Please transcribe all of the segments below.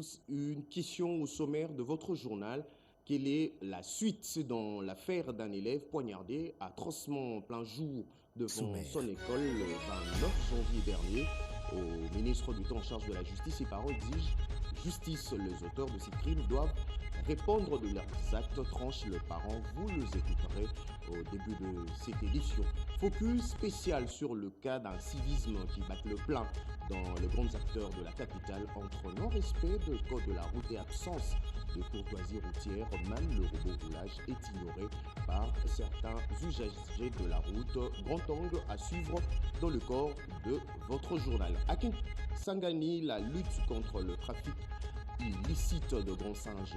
tous, une question au sommaire de votre journal. Quelle est la suite dans l'affaire d'un élève poignardé atrocement en plein jour devant son Sommaire. école le 29 janvier dernier? Au ministre du temps en charge de la justice, ses paroles exigent justice. Les auteurs de ces crimes doivent répondre de leurs actes, tranche le parent. Vous les écouterez au début de cette édition. Focus spécial sur le cas d'un civisme qui bat le plein dans les grands acteurs de la capitale entre non-respect de code de la route et absence de courtoisie routière. Même le robot roulage est ignoré par certains usagers de la route. Grand angle à suivre dans le corps de votre journal. À Sangani, la lutte contre le trafic illicite de grands singes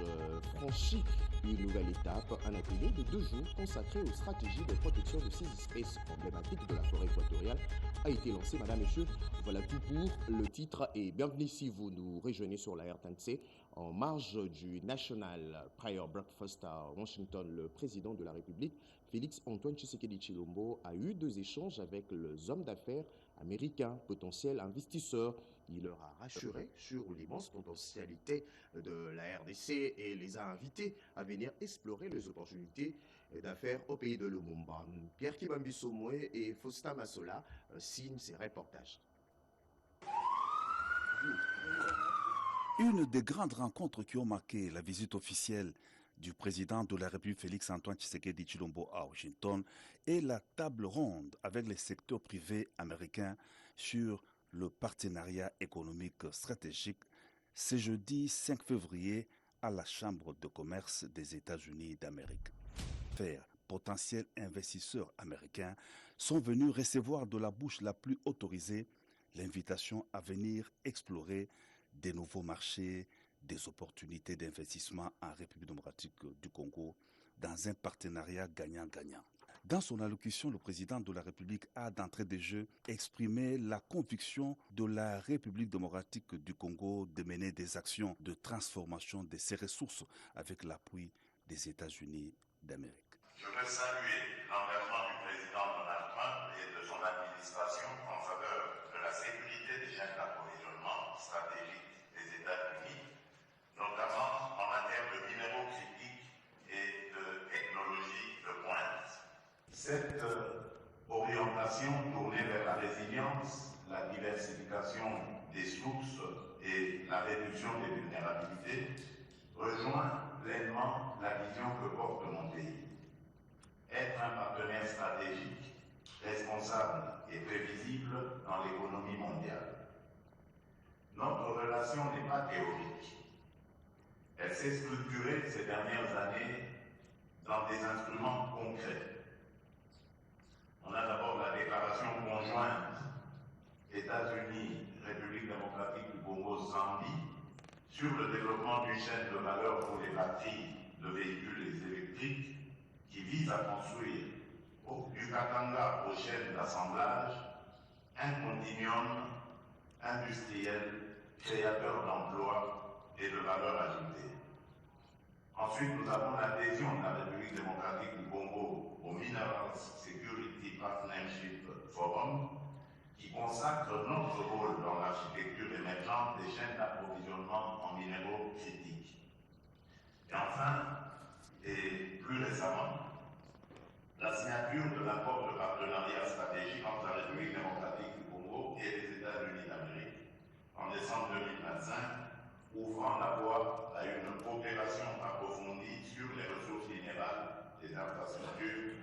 franchit une nouvelle étape, un atelier de 2 jours consacré aux stratégies de protection de ces espèces emblématiques de la forêt équatoriale a été lancé. Madame, Messieurs, voilà tout pour le titre et bienvenue si vous nous rejoignez sur la RTNC. En marge du National Prayer Breakfast à Washington, le président de la République, Félix Antoine Tshisekedi Tshilombo, a eu 2 échanges avec les hommes d'affaires américains, potentiels investisseurs. Il leur a rassuré sur l'immense potentialité de la RDC et les a invités à venir explorer les opportunités d'affaires au pays de Lumumba. Pierre Kibambi Somoué et Fausta Massola signent ces reportages. Une des grandes rencontres qui ont marqué la visite officielle du président de la République Félix-Antoine Tshisekedi Tshilombo à Washington est la table ronde avec les secteurs privés américains sur le partenariat économique stratégique. C'est jeudi 5 février à la Chambre de commerce des États-Unis d'Amérique. Potentiels investisseurs américains sont venus recevoir de la bouche la plus autorisée l'invitation à venir explorer des nouveaux marchés, des opportunités d'investissement en République démocratique du Congo dans un partenariat gagnant-gagnant. Dans son allocution, le président de la République a d'entrée de jeu exprimé la conviction de la République démocratique du Congo de mener des actions de transformation de ses ressources avec l'appui des États-Unis d'Amérique. Je veux saluer l'engagement du président Donald Trump et de son administration en faveur de la sécurité des chaînes d'approvisionnement stratégiques des États-Unis, notamment en matière de minéraux critiques et de technologies de pointe. Cette orientation tournée vers la résilience, la diversification des sources et la réduction des vulnérabilités rejoint pleinement la vision que porte mon pays. Être un partenaire stratégique, responsable et prévisible dans l'économie mondiale. Notre relation n'est pas théorique. Elle s'est structurée ces dernières années dans des instruments concrets. On a d'abord la déclaration conjointe États-Unis, République démocratique du Congo, Zambie sur le développement d'une chaîne de valeur pour les batteries de véhicules électriques qui vise à construire du Katanga aux chaînes d'assemblage un continuum industriel créateur d'emplois et de valeur ajoutée. Ensuite, nous avons l'adhésion de la République démocratique du Congo au Mineral Security Partnership Forum qui consacre notre rôle dans l'architecture émergente des chaînes d'approvisionnement en minéraux critiques. Et enfin, et plus récemment, la signature de l'accord de partenariat stratégique entre la République démocratique du Congo et les États-Unis d'Amérique en décembre 2025, ouvrant la voie à une coopération approfondie sur les ressources minérales, les infrastructures,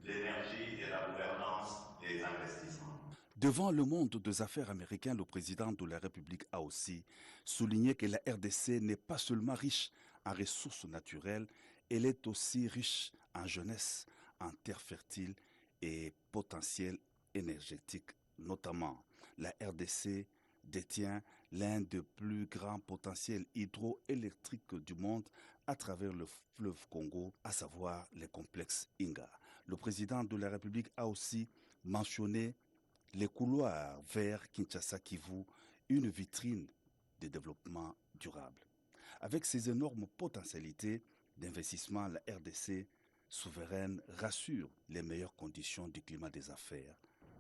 l'énergie et la gouvernance des investissements. Devant le monde des affaires américain, le président de la République a aussi souligné que la RDC n'est pas seulement riche en ressources naturelles, elle est aussi riche en jeunesse, en terres fertiles et potentiel énergétique. Notamment, la RDC détient l'un des plus grands potentiels hydroélectriques du monde à travers le fleuve Congo, à savoir les complexes Inga. Le président de la République a aussi mentionné les couloirs vers Kinshasa-Kivu, une vitrine de développement durable. Avec ses énormes potentialités d'investissement, la RDC souveraine rassure les meilleures conditions du climat des affaires.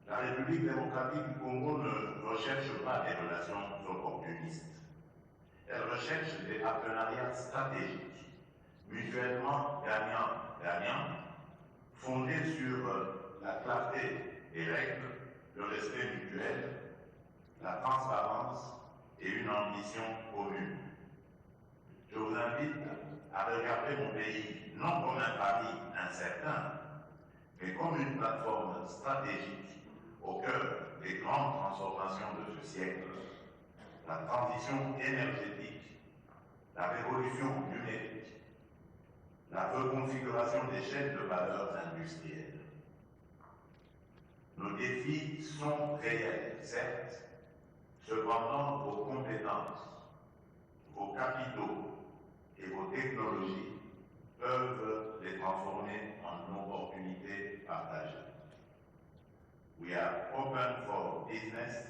La République démocratique du Congo ne recherche pas des relations opportunistes. Elle recherche des partenariats stratégiques, mutuellement gagnant-gagnant, fondés sur la clarté des règles, le respect mutuel, la transparence et une ambition commune. Je vous invite à regarder mon pays non comme un pari incertain, mais comme une plateforme stratégique au cœur des grandes transformations de ce siècle, la transition énergétique, la révolution numérique, la reconfiguration des chaînes de valeur industrielles. Nos défis sont réels, certes, cependant vos compétences, vos capitaux et vos technologies peuvent les transformer en opportunités partagées. We are open for business.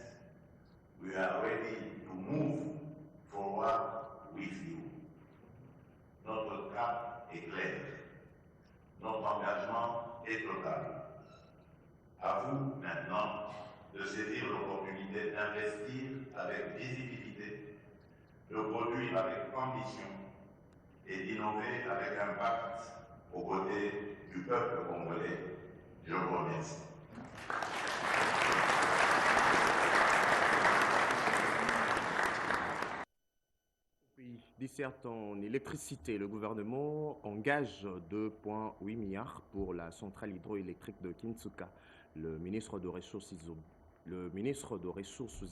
We are ready to move forward with you. Notre cap est clair. Notre engagement est total. À vous maintenant de saisir l'opportunité d'investir avec visibilité, de produire avec ambition et d'innover avec impact aux côtés du peuple congolais. Je vous remercie. Desserte en électricité, le gouvernement engage 2,8 milliards pour la centrale hydroélectrique de Kinsuka. Le ministre de Ressources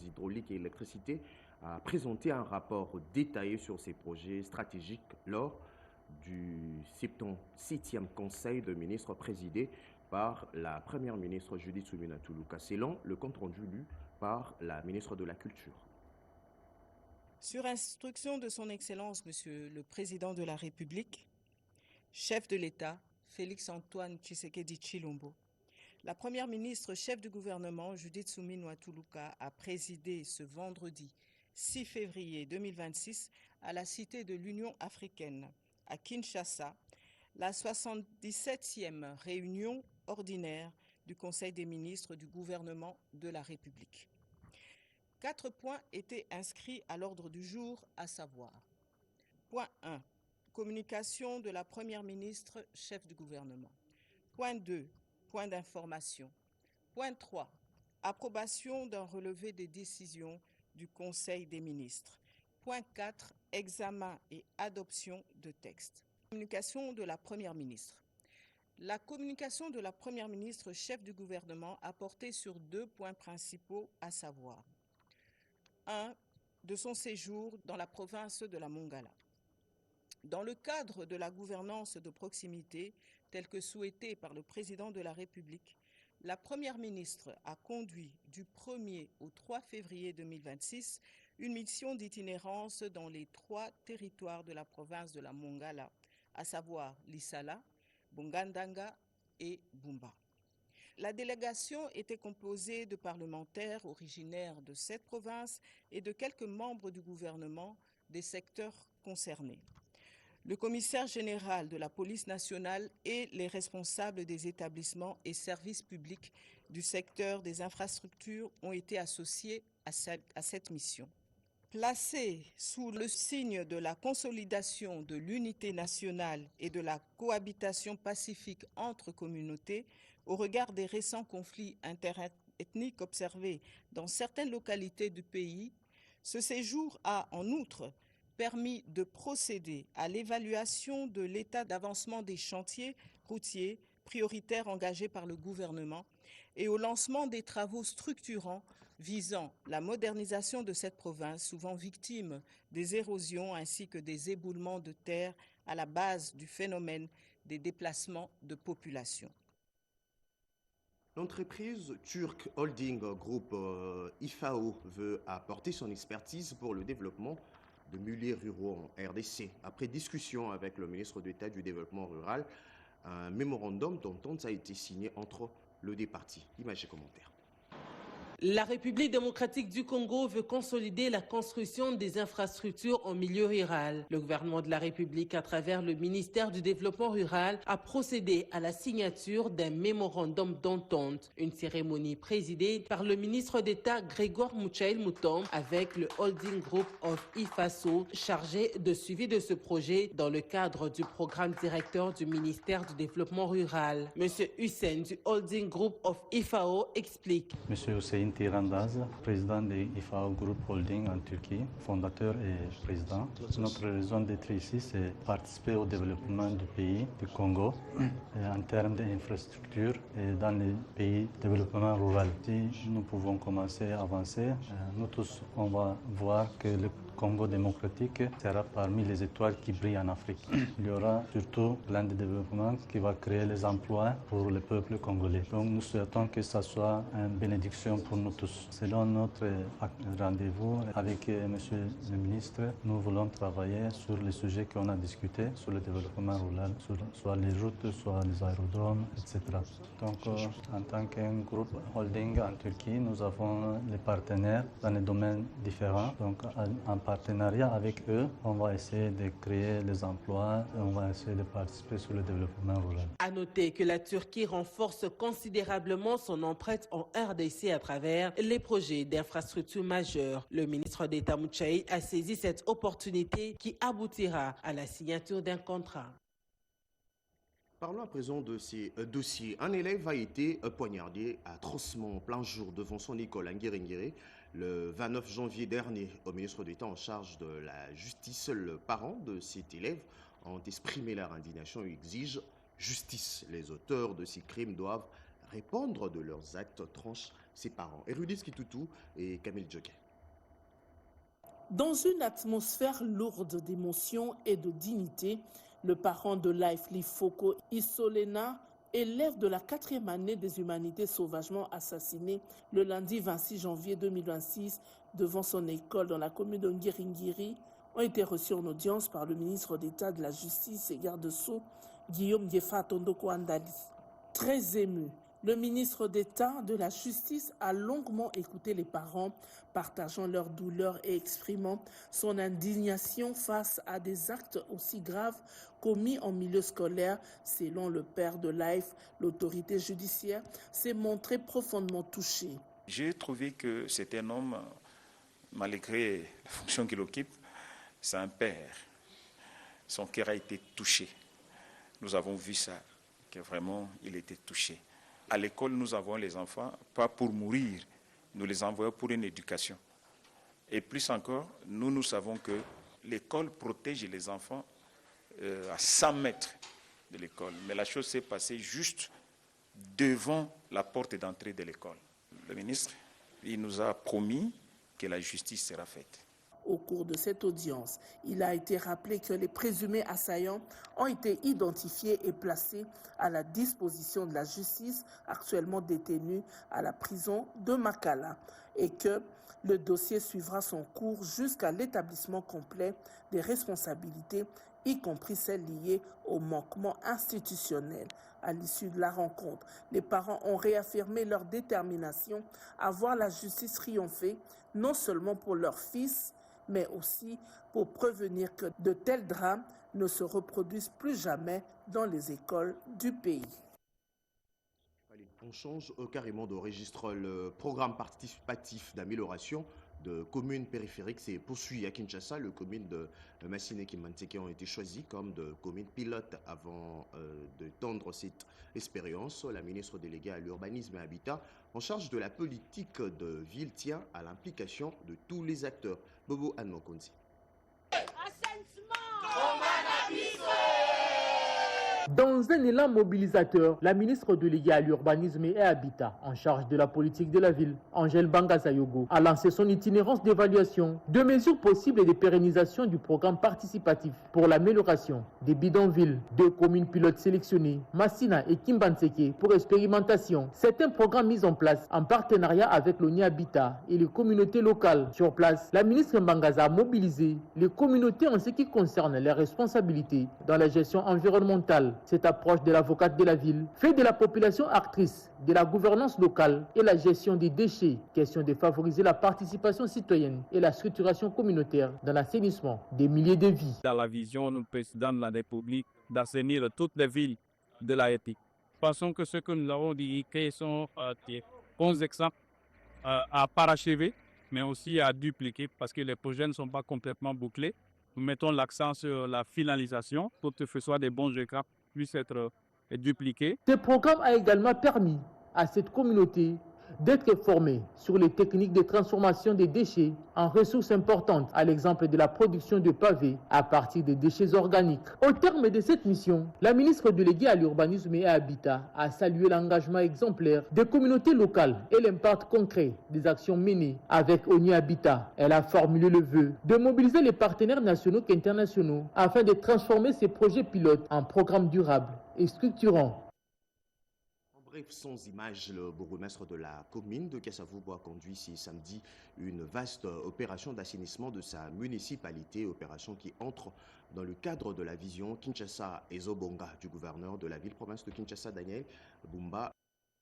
hydrauliques et électricité a présenté un rapport détaillé sur ces projets stratégiques lors du 76e Conseil de ministres présidé par la première ministre Judith Suminwa-Tuluka, selon le compte rendu lu par la ministre de la Culture. Sur instruction de son Excellence, Monsieur le Président de la République, chef de l'État, Félix-Antoine Tshisekedi Tshilombo, la Première ministre chef du gouvernement, Judith Suminwa-Tuluka, a présidé ce vendredi 6 février 2026 à la Cité de l'Union africaine, à Kinshasa, la 77e réunion ordinaire du Conseil des ministres du gouvernement de la République. 4 points étaient inscrits à l'ordre du jour, à savoir: point 1, communication de la Première ministre, chef du gouvernement. Point 2, point d'information. Point 3, approbation d'un relevé des décisions du Conseil des ministres. Point 4, examen et adoption de textes. Communication de la Première ministre. La communication de la Première ministre, chef du gouvernement, a porté sur 2 points principaux, à savoir: 1. De son séjour dans la province de la Mongala. Dans le cadre de la gouvernance de proximité, telle que souhaitée par le Président de la République, la Première ministre a conduit du 1er au 3 février 2026 une mission d'itinérance dans les 3 territoires de la province de la Mongala, à savoir Lissala, Bongandanga et Bumba. La délégation était composée de parlementaires originaires de cette province et de quelques membres du gouvernement des secteurs concernés. Le commissaire général de la police nationale et les responsables des établissements et services publics du secteur des infrastructures ont été associés à cette mission. Placée sous le signe de la consolidation de l'unité nationale et de la cohabitation pacifique entre communautés, au regard des récents conflits interethniques observés dans certaines localités du pays, ce séjour a en outre permis de procéder à l'évaluation de l'état d'avancement des chantiers routiers prioritaires engagés par le gouvernement et au lancement des travaux structurants visant la modernisation de cette province, souvent victime des érosions ainsi que des éboulements de terre à la base du phénomène des déplacements de population. L'entreprise turque Holding Group IFAO veut apporter son expertise pour le développement de milieux ruraux en RDC. Après discussion avec le ministre d'État du Développement rural, un mémorandum d'entente a été signé entre les deux parties. Images et commentaires. La République démocratique du Congo veut consolider la construction des infrastructures en milieu rural. Le gouvernement de la République, à travers le ministère du Développement rural, a procédé à la signature d'un mémorandum d'entente. Une cérémonie présidée par le ministre d'État Grégoire Mouchaïl Moutombe avec le Holding Group of IFASO, chargé de suivi de ce projet dans le cadre du programme directeur du ministère du Développement rural. Monsieur Hussein du Holding Group of IFAO explique. Monsieur Hussein Tirandaz, président de IFAO Group Holding en Turquie, fondateur et président. Notre raison d'être ici, c'est participer au développement du pays, du Congo, en termes d'infrastructures et dans les pays de développement rural. Si nous pouvons commencer à avancer, nous tous, on va voir que le Congo démocratique sera parmi les étoiles qui brillent en Afrique. Il y aura surtout plein de développement qui va créer les emplois pour le peuple congolais. Donc nous souhaitons que ça soit une bénédiction pour nous tous. Selon notre rendez-vous avec Monsieur le ministre, nous voulons travailler sur les sujets qu'on a discutés, sur le développement rural, sur soit les routes, soit les aérodromes, etc. Donc en tant qu'un groupe holding en Turquie, nous avons les partenaires dans les domaines différents. Donc en partenariat avec eux, on va essayer de créer les emplois et on va essayer de participer sur le développement rural. À noter que la Turquie renforce considérablement son empreinte en RDC à travers les projets d'infrastructures majeurs. Le ministre d'État Mouchaïl a saisi cette opportunité qui aboutira à la signature d'un contrat. Parlons à présent de ces dossiers. Un élève a été poignardé atrocement en plein jour devant son école à Nguérénguéré le 29 janvier dernier. Au ministre d'État en charge de la justice, les parents de cet élève ont exprimé leur indignation et exigent justice. Les auteurs de ces crimes doivent répondre de leurs actes, tranchent ses parents. Érudis Kitoutou et Camille Djoké. Dans une atmosphère lourde d'émotion et de dignité, le parent de Lively Foko Isolena, élève de la 4e année des humanités sauvagement assassiné le lundi 26 janvier 2026 devant son école dans la commune de Nguéringiri, ont été reçus en audience par le ministre d'État de la Justice et garde-sceaux Guillaume Yefa Tondoko Andali. Très ému, le ministre d'État de la Justice a longuement écouté les parents, partageant leur douleur et exprimant son indignation face à des actes aussi graves commis en milieu scolaire. Selon le père de Life, l'autorité judiciaire s'est montrée profondément touchée. J'ai trouvé que c'est un homme, malgré la fonction qu'il occupe, c'est un père. Son cœur a été touché. Nous avons vu ça, que vraiment il était touché. À l'école, nous avons les enfants, pas pour mourir, nous les envoyons pour une éducation. Et plus encore, nous savons que l'école protège les enfants à 100 mètres de l'école. Mais la chose s'est passée juste devant la porte d'entrée de l'école. Le ministre, il nous a promis que la justice sera faite. Au cours de cette audience, il a été rappelé que les présumés assaillants ont été identifiés et placés à la disposition de la justice, actuellement détenus à la prison de Makala, et que le dossier suivra son cours jusqu'à l'établissement complet des responsabilités, y compris celles liées au manquement institutionnel. À l'issue de la rencontre, les parents ont réaffirmé leur détermination à voir la justice triompher, non seulement pour leur fils, mais aussi pour prévenir que de tels drames ne se reproduisent plus jamais dans les écoles du pays. Allez, on change carrément de registre. Le programme participatif d'amélioration de communes périphériques s'est poursuivi à Kinshasa. Les communes de Massine et Kimanteke ont été choisies comme de communes pilotes avant de tendre cette expérience. La ministre déléguée à l'urbanisme et à l'habitat en charge de la politique de ville tient à l'implication de tous les acteurs. Bobo Anmokonzi. Dans un élan mobilisateur, la ministre déléguée à l'urbanisme et à l'habitat en charge de la politique de la ville, Angèle Bangazayogo, a lancé son itinérance d'évaluation de mesures possibles et de pérennisation du programme participatif pour l'amélioration des bidonvilles. 2 communes pilotes sélectionnées, Massina et Kimbantseke, pour expérimentation. C'est un programme mis en place en partenariat avec l'ONU Habitat et les communautés locales. Sur place, la ministre Bangaza a mobilisé les communautés en ce qui concerne les responsabilités dans la gestion environnementale. locale. Cette approche de l'avocate de la ville fait de la population actrice de la gouvernance locale et la gestion des déchets, question de favoriser la participation citoyenne et la structuration communautaire dans l'assainissement des milliers de vies. Dans la vision du président de la République d'assainir toutes les villes de la Haïti. Pensons que ce que nous avons dit sont des bons exemples à parachever, mais aussi à dupliquer parce que les projets ne sont pas complètement bouclés. Nous mettons l'accent sur la finalisation pour que ce soit des bons exemples puissent être dupliqués. Ce programme a également permis à cette communauté d'être formée sur les techniques de transformation des déchets en ressources importantes, à l'exemple de la production de pavés à partir des déchets organiques. Au terme de cette mission, la ministre déléguée à l'urbanisme et à l'habitat a salué l'engagement exemplaire des communautés locales et l'impact concret des actions menées avec ONU Habitat. Elle a formulé le vœu de mobiliser les partenaires nationaux qu'internationaux afin de transformer ces projets pilotes en programmes durables et structurants. Bref, sans image, le bourgmestre de la commune de Kasavubo a conduit ce samedi une vaste opération d'assainissement de sa municipalité, opération qui entre dans le cadre de la vision Kinshasa et Zobonga du gouverneur de la ville-province de Kinshasa, Daniel Bumba,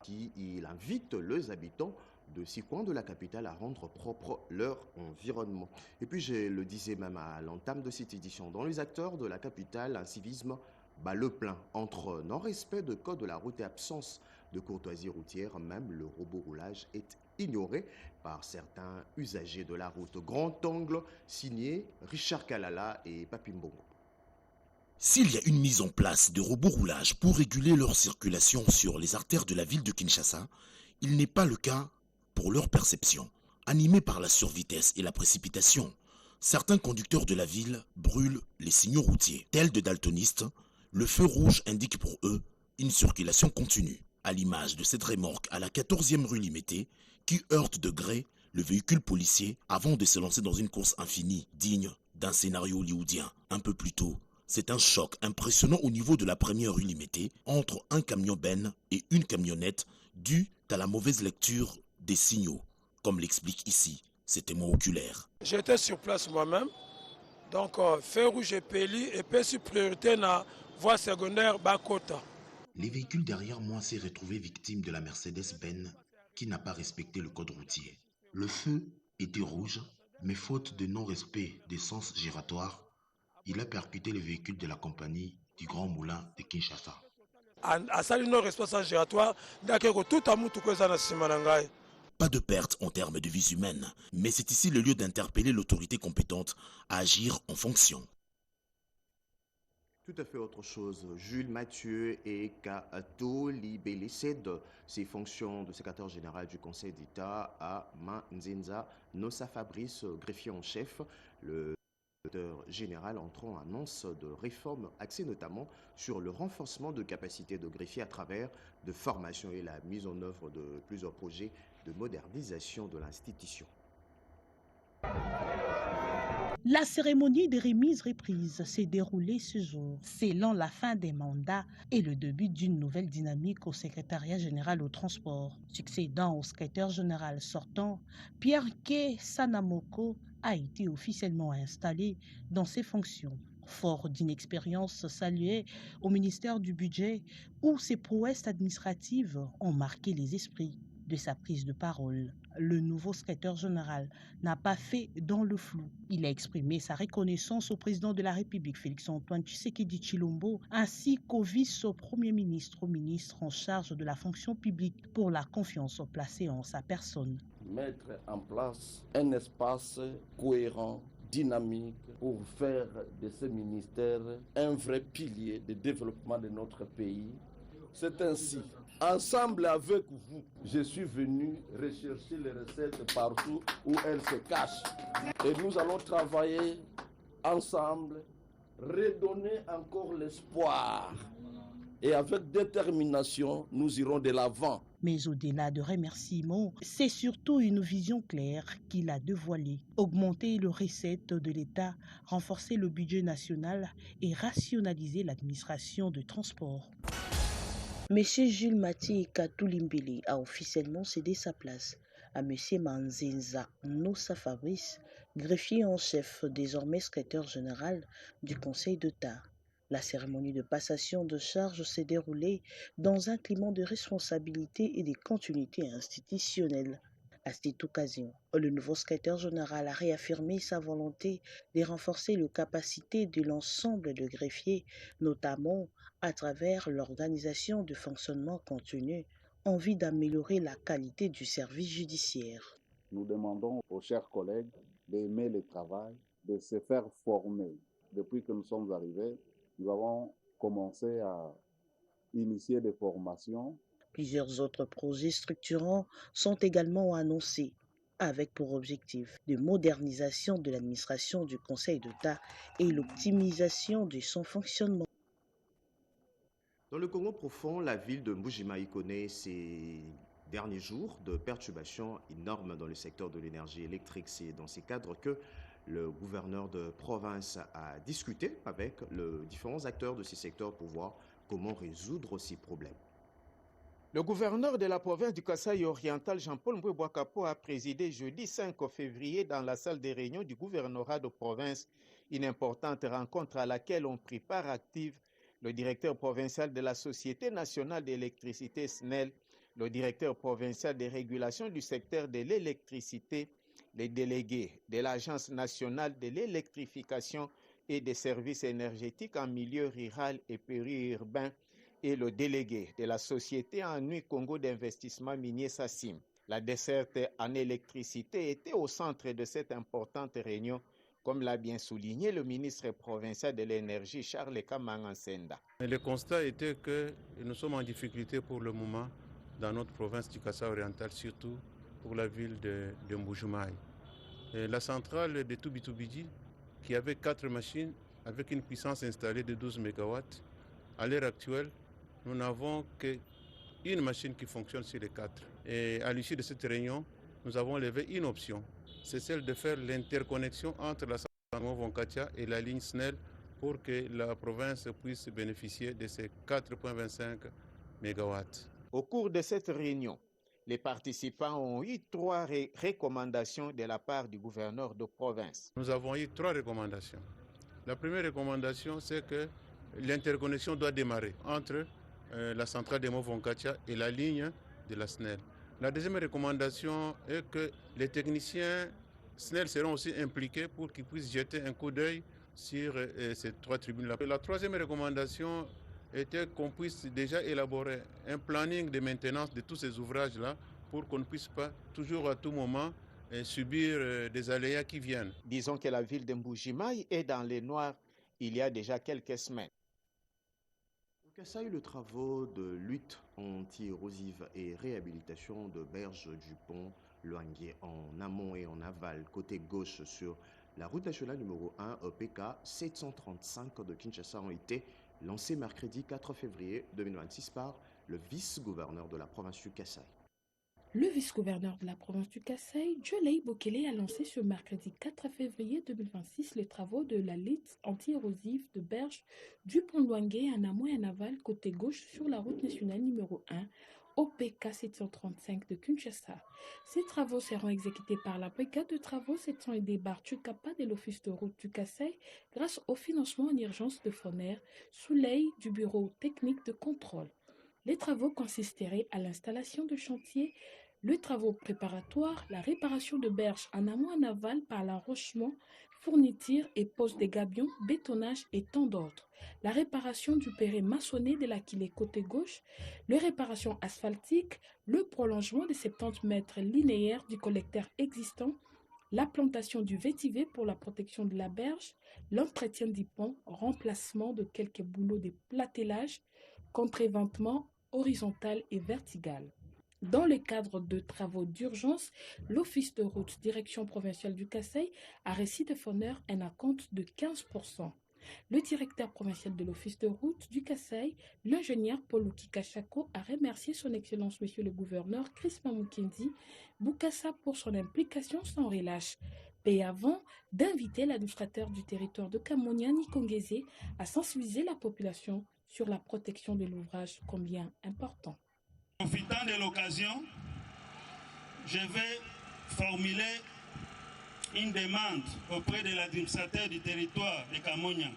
qui il invite les habitants de 6 coins de la capitale à rendre propre leur environnement. Et puis, je le disais même à l'entame de cette édition, dans les acteurs de la capitale, un civisme bat le plein entre non-respect de code de la route et absence de courtoisie routière. Même le robot roulage est ignoré par certains usagers de la route. Grand angle, signé Richard Kalala et Papi Mbongo. S'il y a une mise en place de robots roulage pour réguler leur circulation sur les artères de la ville de Kinshasa, il n'est pas le cas pour leur perception. Animés par la survitesse et la précipitation, certains conducteurs de la ville brûlent les signaux routiers. Tels de daltonistes, le feu rouge indique pour eux une circulation continue, à l'image de cette remorque à la 14e rue Limété qui heurte de gré le véhicule policier avant de se lancer dans une course infinie, digne d'un scénario hollywoodien. Un peu plus tôt, c'est un choc impressionnant au niveau de la première rue Limété entre un camion Ben et une camionnette dû à la mauvaise lecture des signaux, comme l'explique ici ces témoins oculaires. J'étais sur place moi-même, donc feu rouge et peli et puis sur priorité na voie secondaire Bakota. Les véhicules derrière moi s'est retrouvé victime de la Mercedes-Benz qui n'a pas respecté le code routier. Le feu était rouge, mais faute de non-respect des sens giratoires, il a percuté le véhicule de la compagnie du Grand Moulin de Kinshasa. À ça, non-respect sans giratoire, d'accord, tout à moutou que ça n'a pas. Pas de perte en termes de vies humaines, mais c'est ici le lieu d'interpeller l'autorité compétente à agir en fonction. Tout à fait autre chose. Jules Mathieu et Kato Libélé cèdent ses fonctions de secrétaire général du Conseil d'État à Manzenza Nossa Fabrice, greffier en chef. Le secrétaire général entrant annonce de réformes axées notamment sur le renforcement de capacités de greffiers à travers de formations et la mise en œuvre de plusieurs projets de modernisation de l'institution. La cérémonie de remise reprise s'est déroulée ce jour, scellant la fin des mandats et le début d'une nouvelle dynamique au secrétariat général au transport. Succédant au secrétaire général sortant, Pierre-K. Sanamoko a été officiellement installé dans ses fonctions. Fort d'une expérience saluée au ministère du Budget, où ses prouesses administratives ont marqué les esprits. De sa prise de parole, le nouveau secrétaire général n'a pas fait dans le flou. Il a exprimé sa reconnaissance au président de la République, Félix-Antoine Tshisekedi Tshilombo, ainsi qu'au vice-premier ministre, au ministre en charge de la fonction publique, pour la confiance placée en sa personne. Mettre en place un espace cohérent, dynamique, pour faire de ce ministère un vrai pilier de développement de notre pays. C'est ainsi, ensemble avec vous, je suis venu rechercher les recettes partout où elles se cachent. Et nous allons travailler ensemble, redonner encore l'espoir. Et avec détermination, nous irons de l'avant. Mais au-delà de remerciements, c'est surtout une vision claire qu'il a dévoilée. Augmenter les recettes de l'État, renforcer le budget national et rationaliser l'administration de transport. Monsieur Jules Mathieu Katoulimbili a officiellement cédé sa place à Monsieur Manzenza Nossa Fabrice, greffier en chef, désormais secrétaire général du Conseil d'État. La cérémonie de passation de charges s'est déroulée dans un climat de responsabilité et de continuité institutionnelle. À cette occasion, le nouveau secrétaire général a réaffirmé sa volonté de renforcer les capacités de l'ensemble de greffiers, notamment à travers l'organisation du fonctionnement continu, en vue d'améliorer la qualité du service judiciaire. Nous demandons aux chers collègues d'aimer le travail, de se faire former. Depuis que nous sommes arrivés, nous avons commencé à initier des formations. Plusieurs autres projets structurants sont également annoncés, avec pour objectif de modernisation de l'administration du Conseil d'État et l'optimisation de son fonctionnement. Dans le Congo profond, la ville de Mbuji-Mayi connaît ces derniers jours de perturbations énormes dans le secteur de l'énergie électrique. C'est dans ces cadres que le gouverneur de province a discuté avec les différents acteurs de ces secteurs pour voir comment résoudre ces problèmes. Le gouverneur de la province du Kasaï oriental, Jean-Paul Mboué-Bouakapo, a présidé jeudi 5 février dans la salle des réunions du gouvernorat de province une importante rencontre à laquelle ont pris part active le directeur provincial de la Société nationale d'électricité SNEL, le directeur provincial des régulations du secteur de l'électricité, les délégués de l'Agence nationale de l'électrification et des services énergétiques en milieu rural et périurbain, et le délégué de la Société en Nuit Congo d'investissement minier SACIM. La desserte en électricité était au centre de cette importante réunion, comme l'a bien souligné le ministre provincial de l'énergie Charles Kamangansenda. Le constat était que nous sommes en difficulté pour le moment dans notre province du Kasaï oriental, surtout pour la ville de Mbuji-Mayi. La centrale de Tubitubidi, qui avait 4 machines avec une puissance installée de 12 MW, à l'heure actuelle, nous n'avons qu'une machine qui fonctionne sur les 4. Et à l'issue de cette réunion, nous avons levé une option. C'est celle de faire l'interconnexion entre la centrale Vonkatia et la ligne SNEL pour que la province puisse bénéficier de ces 4,25 MW. Au cours de cette réunion, les participants ont eu 3 recommandations de la part du gouverneur de province. Nous avons eu 3 recommandations. La première recommandation, c'est que l'interconnexion doit démarrer entre la centrale de Vonkatia et la ligne de la SNEL. La deuxième recommandation est que les techniciens SNEL seront aussi impliqués pour qu'ils puissent jeter un coup d'œil sur ces 3 tribunes-là. La troisième recommandation était qu'on puisse déjà élaborer un planning de maintenance de tous ces ouvrages-là pour qu'on ne puisse pas toujours à tout moment subir des aléas qui viennent. Disons que la ville de Mbuji-Mayi est dans les noirs il y a déjà quelques semaines. Au Kasaï, le travaux de lutte anti-érosive et réhabilitation de berges du pont Luangue en amont et en aval, côté gauche sur la route nationale numéro 1 EPK 735 de Kinshasa ont été lancés mercredi 4 février 2026 par le vice-gouverneur de la province du Kasaï. Le vice-gouverneur de la province du Kasaï, Djolei Bokele, a lancé ce mercredi 4 février 2026 les travaux de la lutte anti-érosive de berge du pont Luangue en amont et en aval côté gauche sur la route nationale numéro 1 OPK 735 de Kinshasa. Ces travaux seront exécutés par la brigade de travaux 700 et des Bartukapa de l'office de route du Kasaï grâce au financement en urgence de FONER sous l'œil du bureau technique de contrôle. Les travaux consisteraient à l'installation de chantiers, les travaux préparatoires, la réparation de berges en amont et en aval par l'arrochement, fourniture et pose des gabions, bétonnage et tant d'autres. La réparation du périmètre maçonné de l'Aquilée côté gauche, les réparations asphaltiques, le prolongement de 70 mètres linéaires du collecteur existant, la plantation du vétiver pour la protection de la berge, l'entretien du pont, remplacement de quelques boulots de platelage, contre-éventement horizontal et vertical. Dans le cadre de travaux d'urgence, l'Office de route direction provinciale du Kasaï a reçu de FONER un acompte de 15%. Le directeur provincial de l'Office de route du Kasaï, l'ingénieur Paul Kikachako, a remercié son Excellence Monsieur le Gouverneur Crispin Mukendi Bukassa pour son implication sans relâche. Et avant d'inviter l'administrateur du territoire de Kamonia, Nikongese, à sensibiliser la population sur la protection de l'ouvrage combien important. Profitant de l'occasion, je vais formuler une demande auprès de l'administrateur du territoire de Kamonia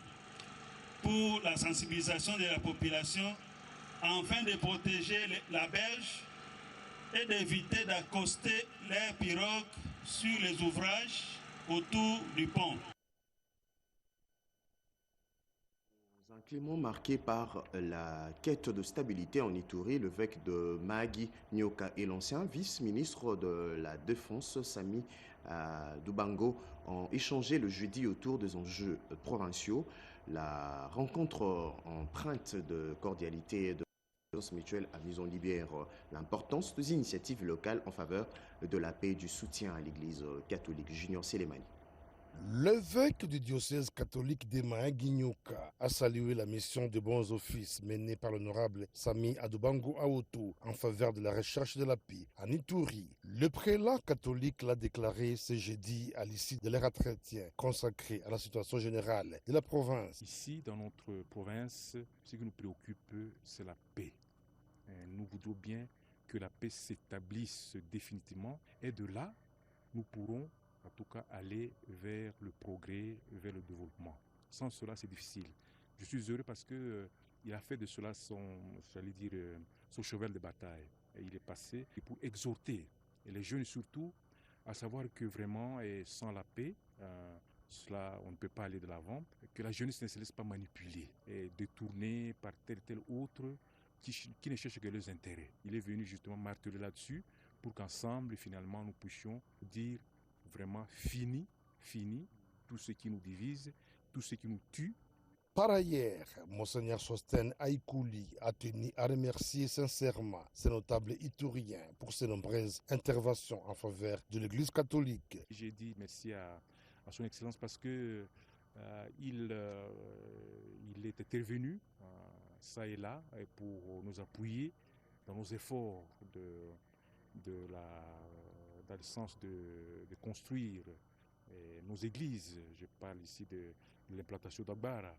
pour la sensibilisation de la population afin de protéger la berge et d'éviter d'accoster les pirogues sur les ouvrages autour du pont. Un climat marqué par la quête de stabilité en Ituri, l'évêque de Mahagi Nyoka et l'ancien vice-ministre de la Défense Sami Dubango ont échangé le jeudi autour des enjeux provinciaux. La rencontre empreinte de cordialité et de confiance mutuelle a mis en lumière l'importance des initiatives locales en faveur de la paix et du soutien à l'Église catholique. Junior Selemani. L'évêque du diocèse catholique de Mahagi Nyoka a salué la mission de bons offices menée par l'honorable Sami Adubango Aoto en faveur de la recherche de la paix en Ituri. Le prélat catholique l'a déclaré ce jeudi à l'issue de leur entretien consacré à la situation générale de la province. Ici, dans notre province, ce qui nous préoccupe, c'est la paix. Nous voudrions bien que la paix s'établisse définitivement et de là, nous pourrons en tout cas aller vers le progrès, vers le développement. Sans cela, c'est difficile. Je suis heureux parce qu'il a fait de cela son cheval de bataille. Et il est passé pour exhorter, et les jeunes surtout, à savoir que vraiment, sans la paix, on ne peut pas aller de l'avant, que la jeunesse ne se laisse pas manipuler et détourner par tel autre qui ne cherche que leurs intérêts. Il est venu justement marteler là-dessus pour qu'ensemble, finalement, nous puissions dire vraiment fini tout ce qui nous divise, tout ce qui nous tue. Par ailleurs, Monseigneur Sosten Aikouli a tenu à remercier sincèrement ces notables ituriens pour ses nombreuses interventions en faveur de l'Église catholique. J'ai dit merci à son Excellence parce que il est intervenu ça et là pour nous appuyer dans nos efforts dans le sens de construire nos églises. Je parle ici de l'implantation d'Agbara,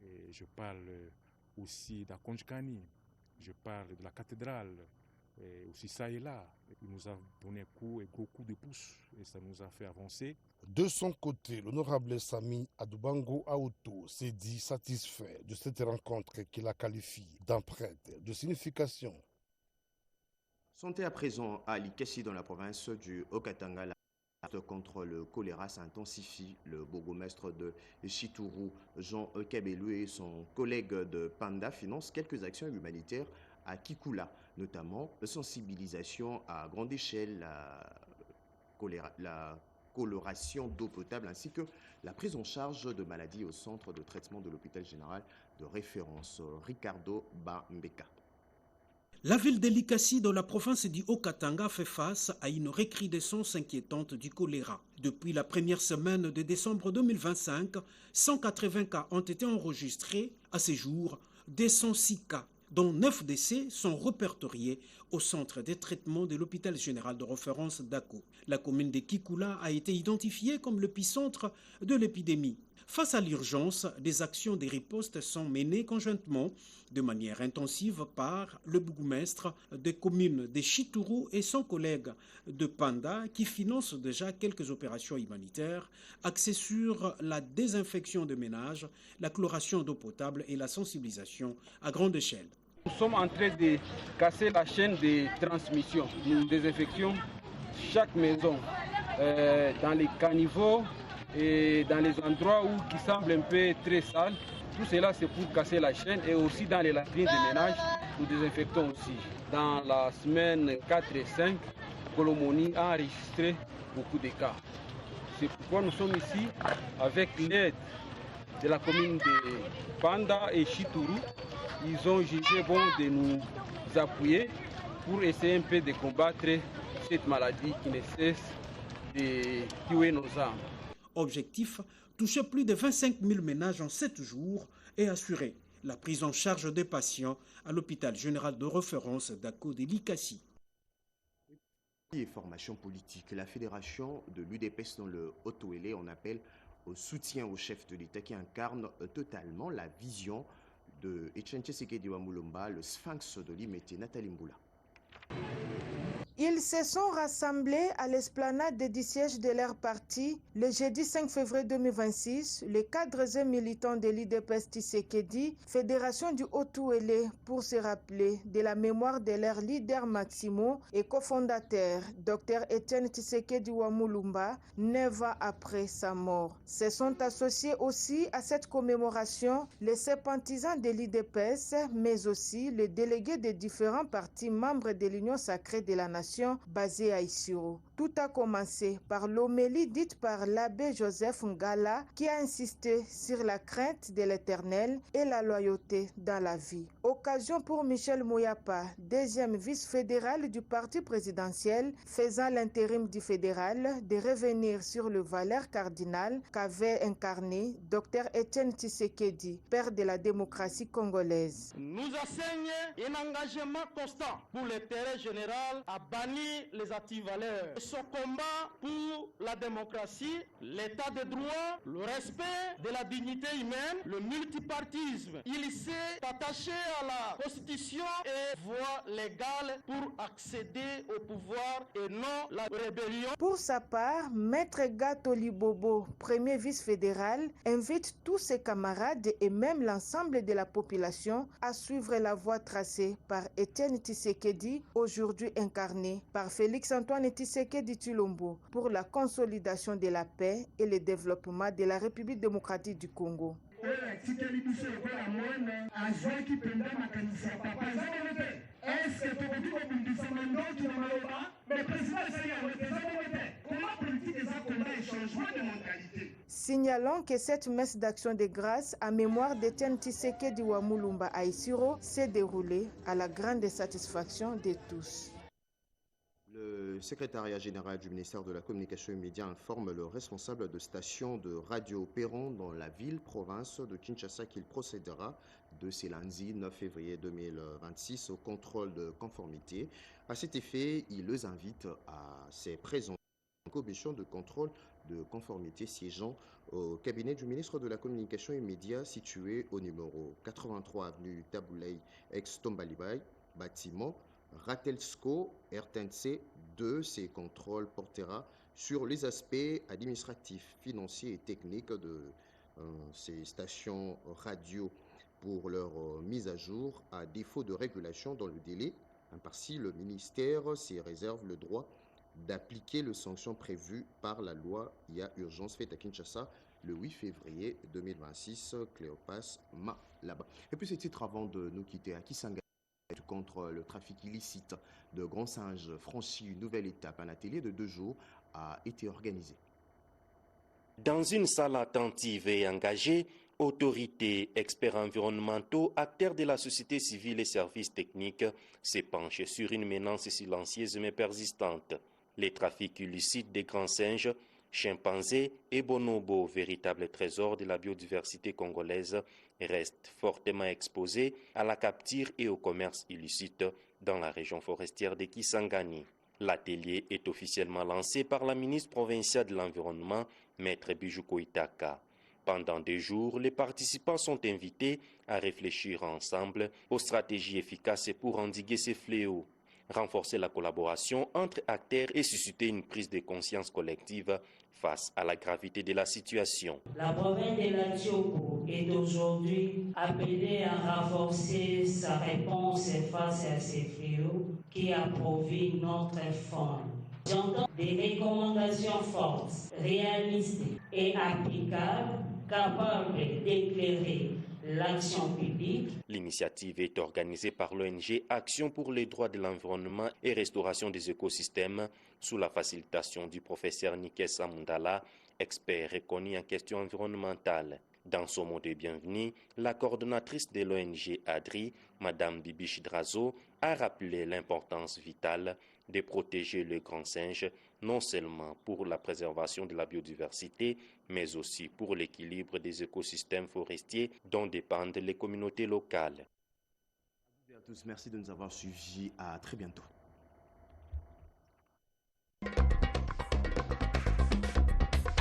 et je parle aussi d'Akonjkani, je parle de la cathédrale, et aussi ça et là. Il nous a donné un gros coup de pouce et ça nous a fait avancer. De son côté, l'honorable Sami Adubango Aoto s'est dit satisfait de cette rencontre qu'il a qualifiée d'empreinte de signification. Santé à présent à Likessi dans la province du Haut-Katanga. La lutte contre le choléra s'intensifie. Le bourgmestre de Chituru, Jean Kabelu, et son collègue de Panda financent quelques actions humanitaires à Kikula, notamment la sensibilisation à grande échelle, la coloration d'eau potable ainsi que la prise en charge de maladies au centre de traitement de l'hôpital général de référence Ricardo Bambeka. La ville de Likessi, dans la province du Haut-Katanga, fait face à une recrudescence inquiétante du choléra. Depuis la première semaine de décembre 2025, 180 cas ont été enregistrés. À ce jour, 206 cas, dont 9 décès, sont répertoriés au centre de traitement de l'hôpital général de référence d'Ako. La commune de Kikula a été identifiée comme l'épicentre de l'épidémie. Face à l'urgence, des actions de riposte sont menées conjointement de manière intensive par le bourgmestre des communes de Chituru et son collègue de Panda qui finance déjà quelques opérations humanitaires axées sur la désinfection de ménages, la chloration d'eau potable et la sensibilisation à grande échelle. Nous sommes en train de casser la chaîne de transmission. Nous désinfections chaque maison dans les caniveaux et dans les endroits qui semblent un peu très sales. Tout cela, c'est pour casser la chaîne et aussi dans les latrines de ménage, nous désinfectons aussi. Dans la semaine 4 et 5, Colomoni a enregistré beaucoup de cas. C'est pourquoi nous sommes ici avec l'aide de la commune de Panda et Chituru. Ils ont jugé bon de nous appuyer pour essayer un peu de combattre cette maladie qui ne cesse de tuer nos âmes. Objectif, toucher plus de 25 000 ménages en 7 jours et assurer la prise en charge des patients à l'hôpital général de référence d'Ako de Likessi. Et formation politique, la fédération de l'UDPS dans le Haut-Ouélé en appelle au soutien au chef de l'État qui incarne totalement la vision de Etienne Tshisekedi Mulumba, le sphinx de l'Imete, Nathalie Mboula. Ils se sont rassemblés à l'esplanade du siège de leur parti le jeudi 5 février 2026. Les cadres et militants de l'IDPS Tshisekedi, Fédération du Haut-Ouélé, pour se rappeler de la mémoire de leur leader Maximo et cofondateur, Dr Etienne Tshisekedi Wamulumba, 9 ans après sa mort. Se sont associés aussi à cette commémoration les sympathisants de l'IDPS, mais aussi les délégués des différents partis membres de l'Union sacrée de la Nation basée à Isiro. Tout a commencé par l'homélie dite par l'abbé Joseph Ngala qui a insisté sur la crainte de l'Éternel et la loyauté dans la vie. Occasion pour Michel Mouyapa, deuxième vice-fédéral du parti présidentiel, faisant l'intérim du fédéral, de revenir sur le valeur cardinal qu'avait incarné Dr Etienne Tshisekedi, père de la démocratie congolaise. Nous enseigne un engagement constant pour l'intérêt général à bannir les antivaleurs. Son combat pour la démocratie, l'état de droit, le respect de la dignité humaine, le multipartisme. Il s'est attaché à la Constitution et voie légale pour accéder au pouvoir et non la rébellion. Pour sa part, Maître Gatoli Bobo, premier vice-fédéral, invite tous ses camarades et même l'ensemble de la population à suivre la voie tracée par Etienne Tshisekedi, aujourd'hui incarné par Félix-Antoine Tshisekedi Tshilombo, pour la consolidation de la paix et le développement de la République démocratique du Congo. Signalons que cette messe d'action de grâce à mémoire d'Etienne Tshisekedi Wamulumba à Isiro s'est déroulée à la grande satisfaction de tous. Le secrétariat général du ministère de la Communication et Médias informe le responsable de station de radio opérant dans la ville-province de Kinshasa qu'il procédera de ce lundi 9 février 2026 au contrôle de conformité. À cet effet, il les invite à se présenter en commission de contrôle de conformité siégeant au cabinet du ministre de la Communication et Médias situé au numéro 83 avenue Taboulay, ex-Tombalibay, bâtiment Ratelsko RTNC 2. Ces contrôles portera sur les aspects administratifs, financiers et techniques de ces stations radio pour leur mise à jour à défaut de régulation dans le délai imparti. Le ministère s'y réserve le droit d'appliquer les sanctions prévues par la loi Il y a urgence faite à Kinshasa le 8 février 2026. Cléopas Malaba. Et puis ce titre avant de nous quitter, à Kisanga contre le trafic illicite de grands singes franchit une nouvelle étape. Un atelier de 2 jours a été organisé. Dans une salle attentive et engagée, autorités, experts environnementaux, acteurs de la société civile et services techniques se penchent sur une menace silencieuse mais persistante. Les trafics illicites des grands singes, chimpanzés et bonobos, véritables trésors de la biodiversité congolaise, restent fortement exposés à la capture et au commerce illicite dans la région forestière de Kisangani. L'atelier est officiellement lancé par la ministre provinciale de l'Environnement, Maître Bijouko Itaka. Pendant 2 jours, les participants sont invités à réfléchir ensemble aux stratégies efficaces pour endiguer ces fléaux, renforcer la collaboration entre acteurs et susciter une prise de conscience collective face à la gravité de la situation. La province de la Tchoko est aujourd'hui appelée à renforcer sa réponse face à ces fléaux qui approuvent notre faune. J'entends des recommandations fortes, réalistes et applicables, capables d'éclairer l'action publique. L'initiative est organisée par l'ONG Action pour les droits de l'environnement et restauration des écosystèmes sous la facilitation du professeur Nikes Amundala, expert reconnu en questions environnementales. Dans son mot de bienvenue, la coordonnatrice de l'ONG ADRI, Madame Bibi Chidrazo, a rappelé l'importance vitale de protéger le grand singe, non seulement pour la préservation de la biodiversité, mais aussi pour l'équilibre des écosystèmes forestiers dont dépendent les communautés locales. À tous, merci de nous avoir suivis. À très bientôt.